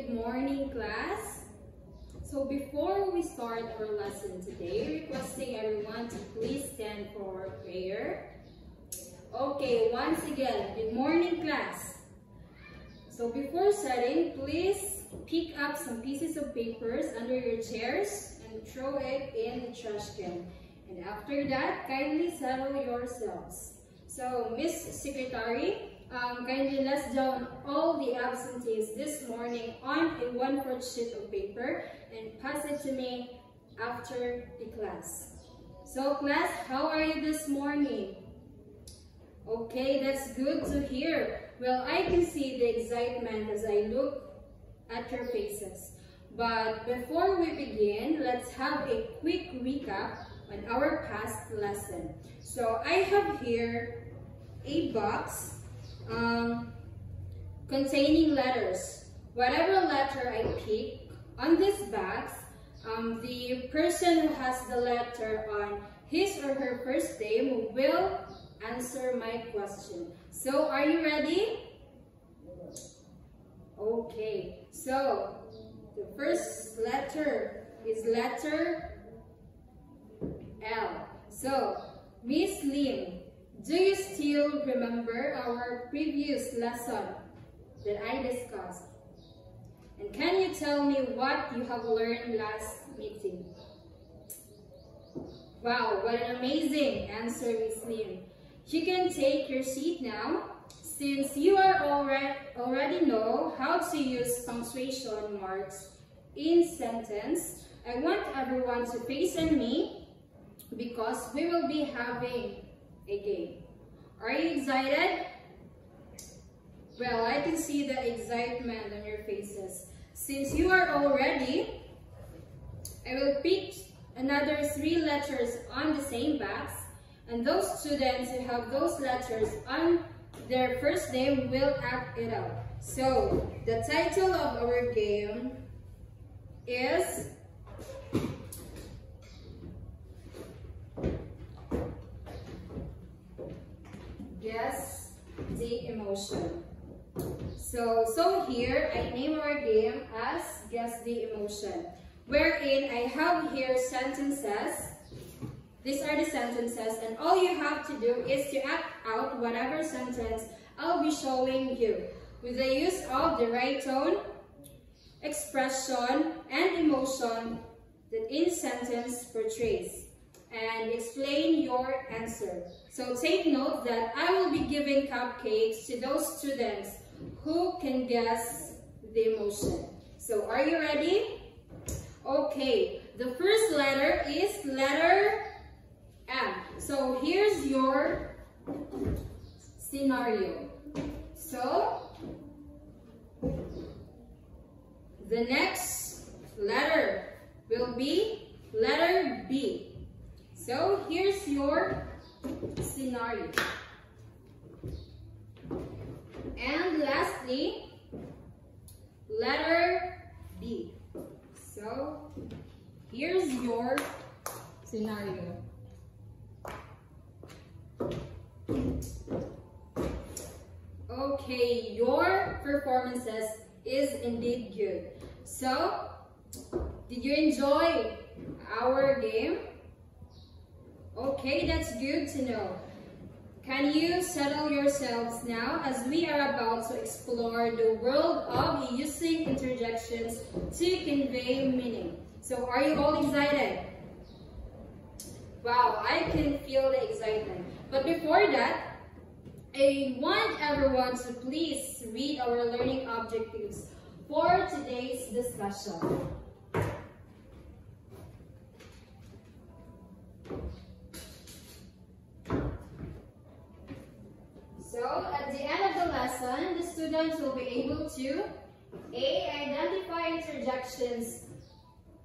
Good morning, class. So before we start our lesson today, requesting everyone to please stand for prayer. Okay, once again, good morning, class. So before starting, please pick up some pieces of papers under your chairs and throw it in the trash can. And after that, kindly settle yourselves. So, Miss Secretary, kindly list down all the absentees this morning on a 1/4 sheet of paper and pass it to me after the class. So, class, how are you this morning? Okay, that's good to hear. Well, I can see the excitement as I look at your faces. But before we begin, let's have a quick recap on our past lesson. So I have here a box containing letters. Whatever letter I pick on this box, the person who has the letter on his or her first name will answer my question. So are you ready? Okay, so the first letter is letter L. So, Miss Lim, do you still remember our previous lesson that I discussed? And can you tell me what you have learned last meeting? Wow, what an amazing answer, Miss Lim. You can take your seat now. Since you are already know how to use punctuation marks in sentence, I want everyone to face on me because we will be having a game. Are you excited? Well, I can see the excitement on your faces. Since you are all ready, I will pick another 3 letters on the same box, and those students who have those letters on their first name will act it out. So, the title of our game is Guess the Emotion. So here I name our game as Guess the Emotion, wherein I have here sentences. These are the sentences, and all you have to do is to act out whatever sentence I'll be showing you with the use of the right tone, expression, and emotion that in sentence portrays, and explain your answer. So take note that I will be giving cupcakes to those students who can guess the emotion. So are you ready? Okay, the first letter is letter M. So here's your scenario. So the next letter will be letter B. So here's your scenario. And lastly, letter B. So here's your scenario. Okay, your performances is indeed good. So, did you enjoy our game? Okay, that's good to know. Can you settle yourselves now as we are about to explore the world of using interjections to convey meaning. So, are you all excited? Wow, I can feel the excitement. But before that, I want everyone to please read our learning objectives for today's discussion. So, at the end of the lesson, the students will be able to A. Identify interjections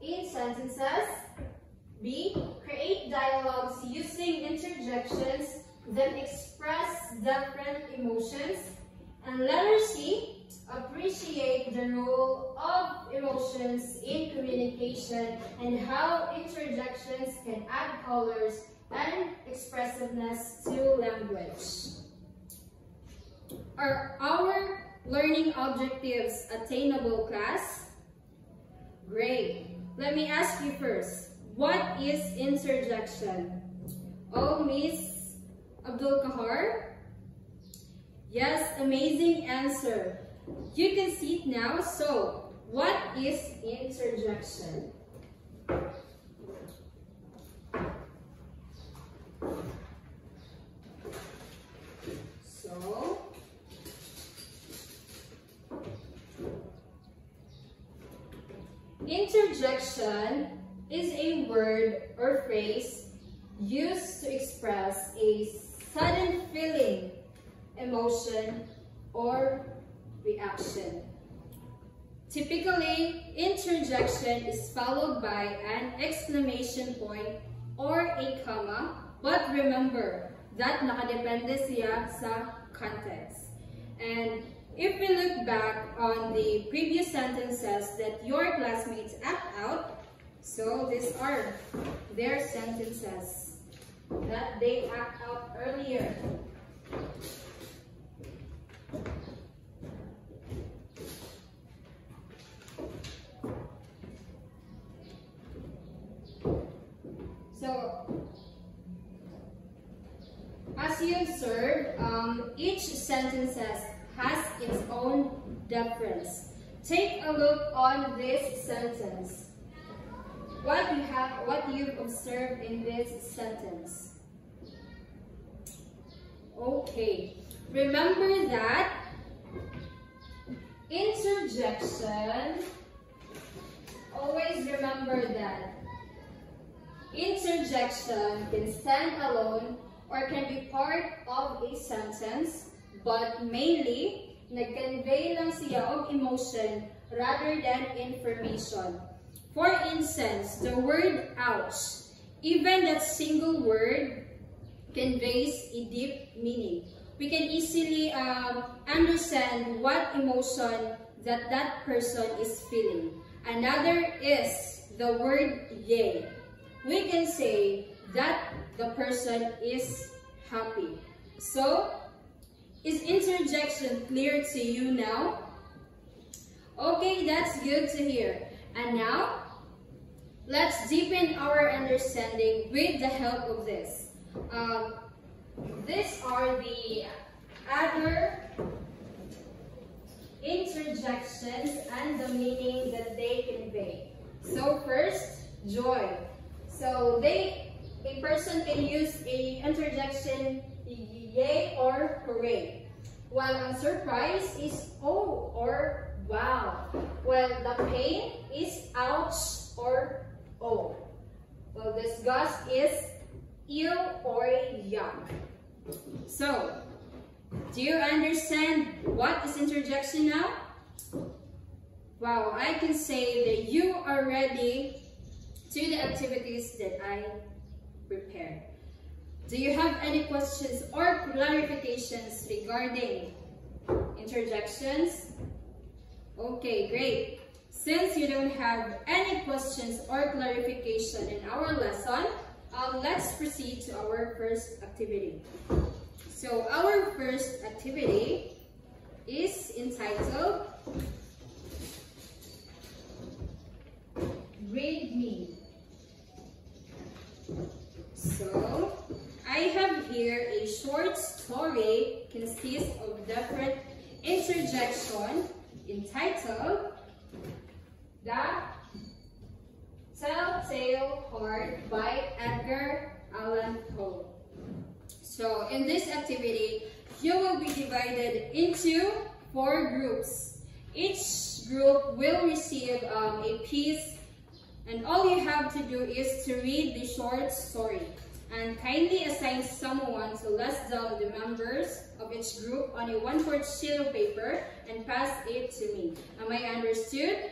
in sentences. B. Create dialogues using interjections that express different emotions. And letter C. Appreciate the role of emotions in communication and how interjections can add colors and expressiveness to language. Our learning objectives attainable, class? Great. Let me ask you first, what is interjection? Oh, Miss Abdul Kahar? Yes, amazing answer. You can see it now. So, what is interjection? So, interjection is a word or phrase used to express a sudden feeling, emotion, or reaction. Typically, interjection is followed by an exclamation point or a comma, but remember that nakadepende siya sa context. And if we look back on the previous sentences that your classmates act out, so these are their sentences that they act out earlier. So, as you observe, each sentence has its own difference. Take a look on this sentence. What you've observed in this sentence. Okay, remember that interjection, always remember that interjection can stand alone or can be part of a sentence, but mainly, nag-convey lang siya of emotion rather than information. For instance, the word ouch, even that single word conveys a deep meaning. We can easily understand what emotion that person is feeling. Another is the word yay. We can say that the person is happy. So, is interjection clear to you now? Okay, that's good to hear. And now, let's deepen our understanding with the help of this. These are the other interjections and the meaning that they convey. So first, joy. So a person can use a interjection yay or hooray. While on surprise is oh or wow. While the pain is ouch or oh. Well, disgust is ew or yuck. So, do you understand what is interjection now? Wow, I can say that you are ready to the activities that I prepared. Do you have any questions or clarifications regarding interjections? Okay, great. Since you don't have any questions or clarification in our lesson, let's proceed to our first activity. So our first activity is entitled Read Me. So I have here a short story consists of different interjection entitled The Telltale Heart by Edgar Allan Poe. So in this activity, you will be divided into 4 groups. Each group will receive a piece, and all you have to do is to read the short story. And kindly assign someone to list down the members of each group on a 1/4 sheet of paper and pass it to me. Am I understood?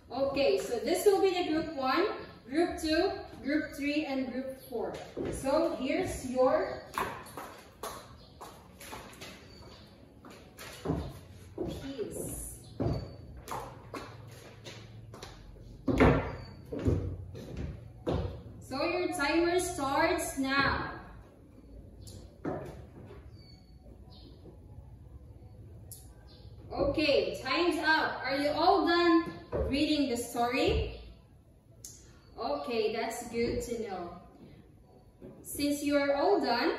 Okay, so this will be the group 1, group 2, group 3, and group 4. So here's your piece. So your timer starts now. Okay, time's up. Are you all done reading the story? Okay, that's good to know. Since you are all done,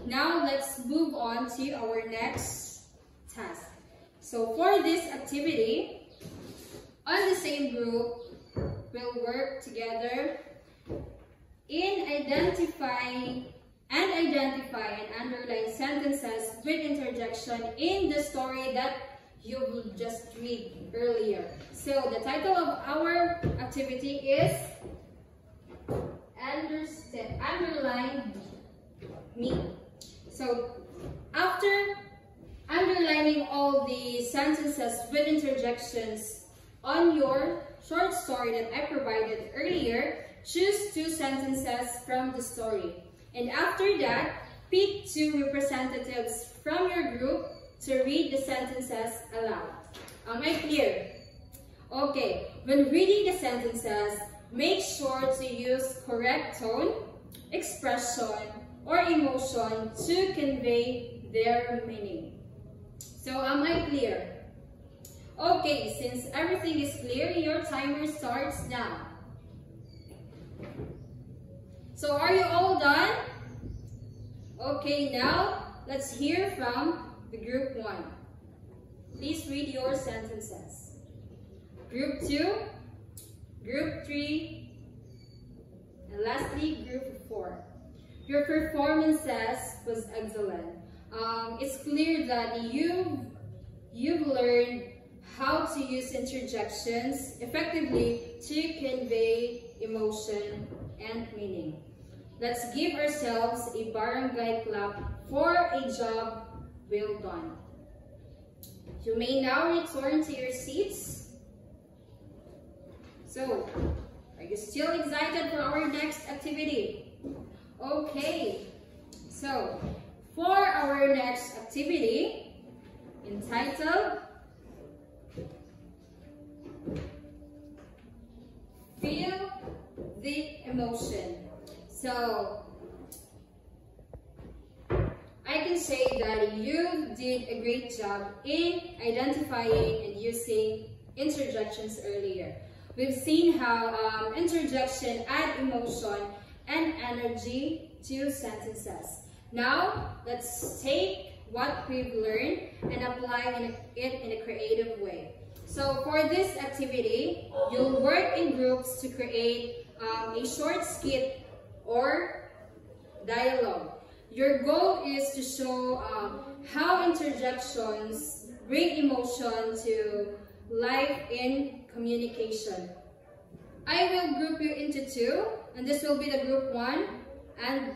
now let's move on to our next task. So for this activity, on the same group, we'll work together in identify and underline sentences with interjection in the story that you just read earlier. So the title of our activity is Underline Me. So after underlining all the sentences with interjections on your short story that I provided earlier, choose 2 sentences from the story. And after that, pick 2 representatives from your group to read the sentences aloud. Am I clear? Okay, when reading the sentences, make sure to use correct tone, expression, or emotion to convey their meaning. So am I clear? Okay, since everything is clear, your timer starts now. So are you all done? Okay, now let's hear from the group 1. Please read your sentences. Group 2, Group 3, and lastly, Group 4. Your performances was excellent. It's clear that you've learned how to use interjections effectively to convey emotion and meaning. Let's give ourselves a barangay clap for a job well done. You may now return to your seats. So, are you still excited for our next activity? Okay, so for our next activity, entitled Feel the Emotion. So, I can say that you did a great job in identifying and using interjections earlier. We've seen how interjection add emotion and energy to sentences. Now, let's take what we've learned and apply it in a creative way. So for this activity, you'll work in groups to create a short skit or dialogue. Your goal is to show how interjections bring emotion to life in communication. I will group you into 2, and this will be the group 1, and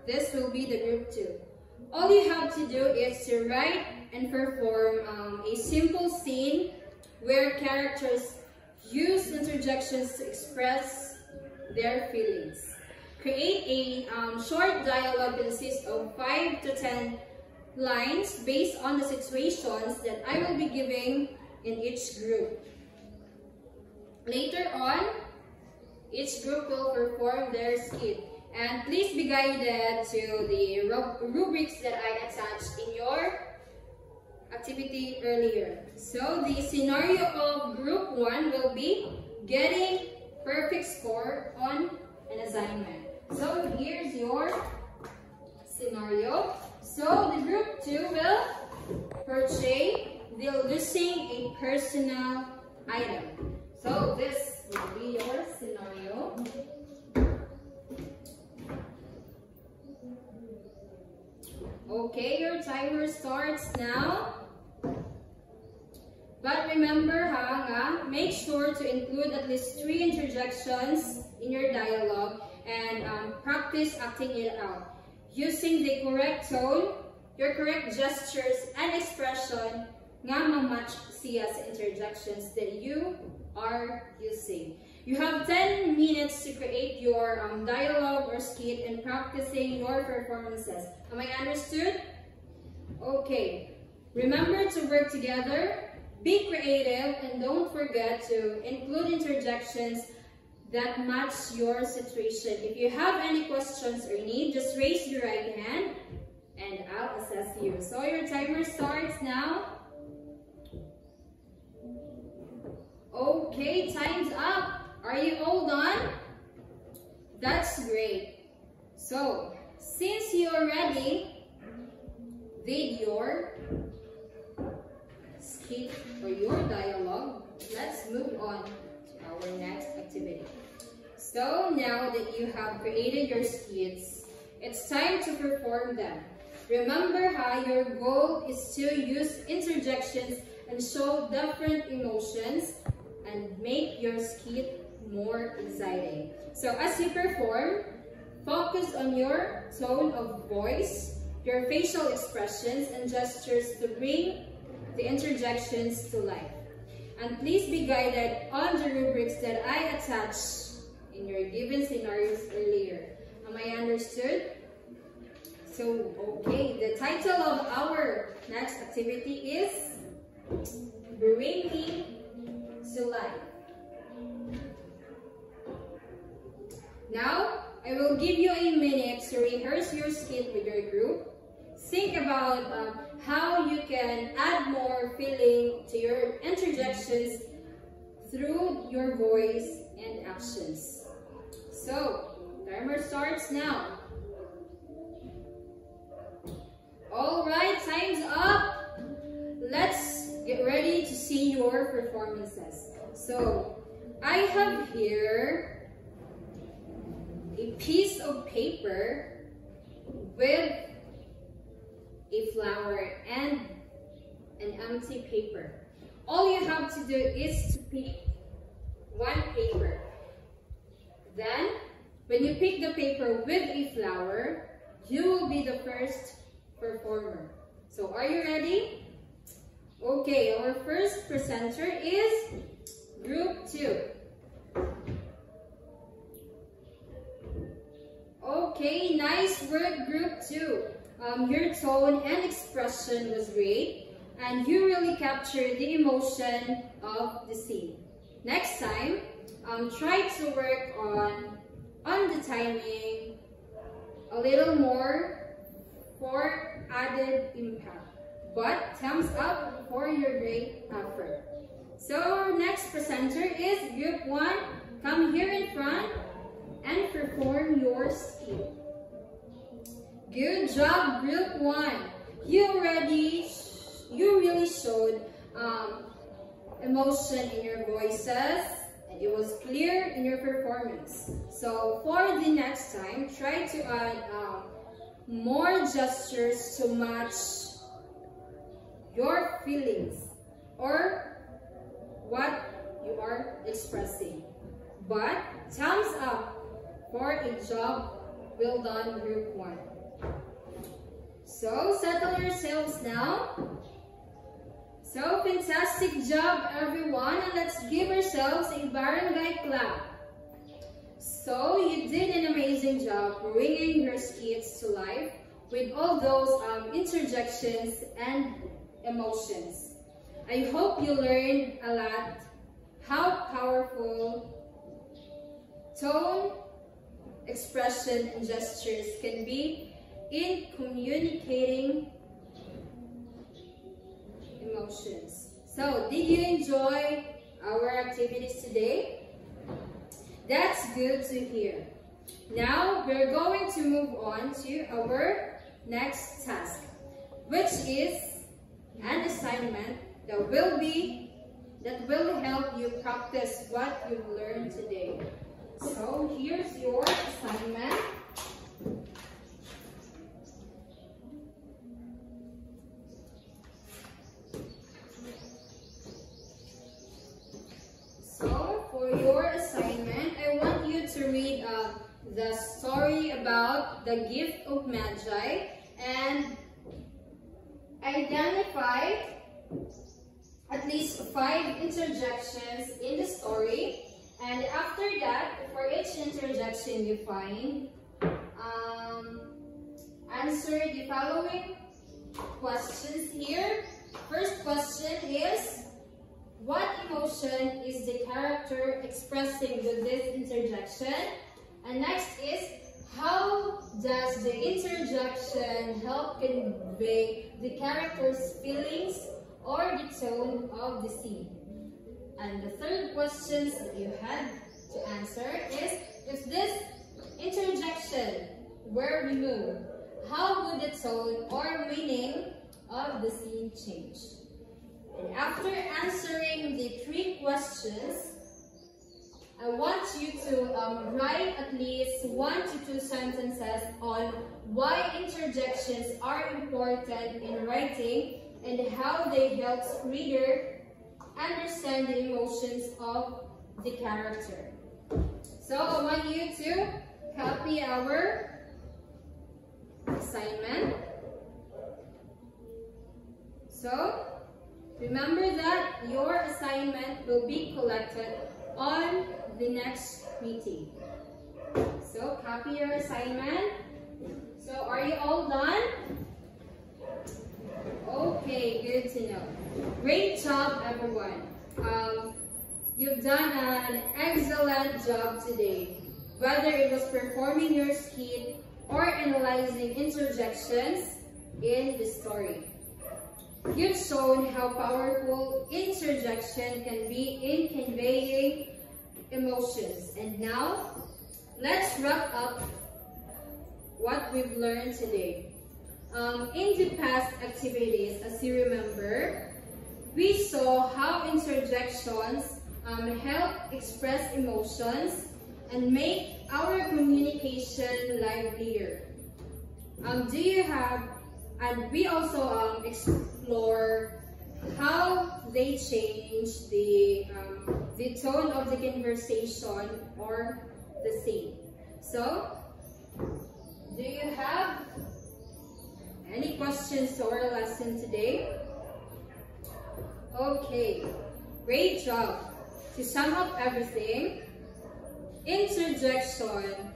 this will be the group 2. All you have to do is to write and perform a simple scene where characters use interjections to express their feelings. Create a short dialogue that consists of 5 to 10 lines based on the situations that I will be giving in each group. Later on, each group will perform their skit. And please be guided to the rubrics that I attached in your activity earlier. So the scenario of group 1 will be getting perfect score on an assignment. So here's your scenario. So the group 2 will portray losing a personal item. So this will be your scenario. Okay, your timer starts now. But remember, make sure to include at least 3 interjections in your dialogue and practice acting it out. Using the correct tone, your correct gestures and expression nga ma-match siya sa interjections that you are using. You have 10 minutes to create your dialogue or skit and practicing your performances. Am I understood? Okay. Remember to work together, be creative, and don't forget to include interjections that match your situation. If you have any questions or need, just raise your right hand and I'll assess you. So your timer starts now. Okay, time's up. Are you all done? That's great. So, since you're ready with your skit or your dialogue, let's move on to our next activity. So, now that you have created your skits, it's time to perform them. Remember how your goal is to use interjections and show different emotions and make your skit more exciting. So as you perform, focus on your tone of voice, your facial expressions and gestures to bring the interjections to life. And please be guided on the rubrics that I attached in your given scenarios earlier. Am I understood? So, okay, the title of our next activity is Bring Me to Life. Now, I will give you a minute to rehearse your skit with your group. Think about how you can add more feeling to your interjections through your voice and actions. So, timer starts now. Alright, time's up. Let's get ready to see your performances. So, I have here a piece of paper with a flower and an empty paper. All you have to do is to pick one paper. Then, when you pick the paper with a flower, you will be the first performer. So, are you ready? Okay, our first presenter is Group 2. Okay, nice work, Group 2. Your tone and expression was great, and you really captured the emotion of the scene. Next time, try to work on the timing a little more for added impact. But thumbs up for your great effort. So our next presenter is Group 1. Come here in front and perform your skit. Good job, Group 1. You really showed emotion in your voices, and it was clear in your performance. So for the next time, try to add more gestures to match your feelings or what you are expressing. But thumbs up for a job well done, Group 1. So settle yourselves now. So fantastic job, everyone, and let's give ourselves a barangay clap. So you did an amazing job bringing your skits to life with all those interjections and emotions. I hope you learned a lot how powerful tone, expression, and gestures can be in communicating emotions. So, did you enjoy our activities today? That's good to hear. Now, we're going to move on to our next task, which is an assignment that will help you practice what you've learned today. So, here's your assignment. So, for your assignment, I want you to read the story about the gift of Magi and identify at least 5 interjections in the story. And after that, for each interjection you find, answer the following questions here. First question is, what emotion is the character expressing with this interjection? And next is, how does the interjection help convey the character's feelings or the tone of the scene? And the third questions that you had to answer is, if this interjection were removed, how would the tone or meaning of the scene change? And after answering the 3 questions, I want you to write at least 1 to 2 sentences on why interjections are important in writing and how they help reader understand the emotions of the character. So I want you to copy our assignment. So remember that your assignment will be collected on the next meeting. So copy your assignment. So are you all done? Okay, good to know. Great job, everyone. You've done an excellent job today. Whether it was performing your skit or analyzing interjections in the story. You've shown how powerful interjection can be in conveying emotions. And now, let's wrap up what we've learned today. In the past activities, as you remember, we saw how interjections help express emotions and make our communication livelier. And we also explore how they change the tone of the conversation or the scene. So, do you have any questions to our lesson today? Okay, great job. To sum up everything, interjection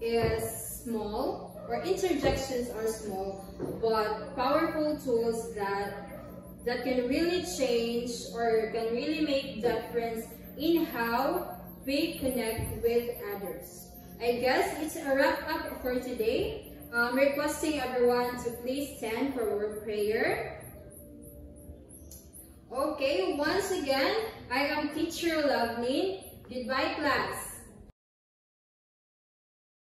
is small, or interjections are small, but powerful tools that can really change or can really make difference in how we connect with others. I guess it's a wrap up for today. Requesting everyone to please stand for our prayer. Okay, once again, I am Teacher Loveline. Goodbye, class.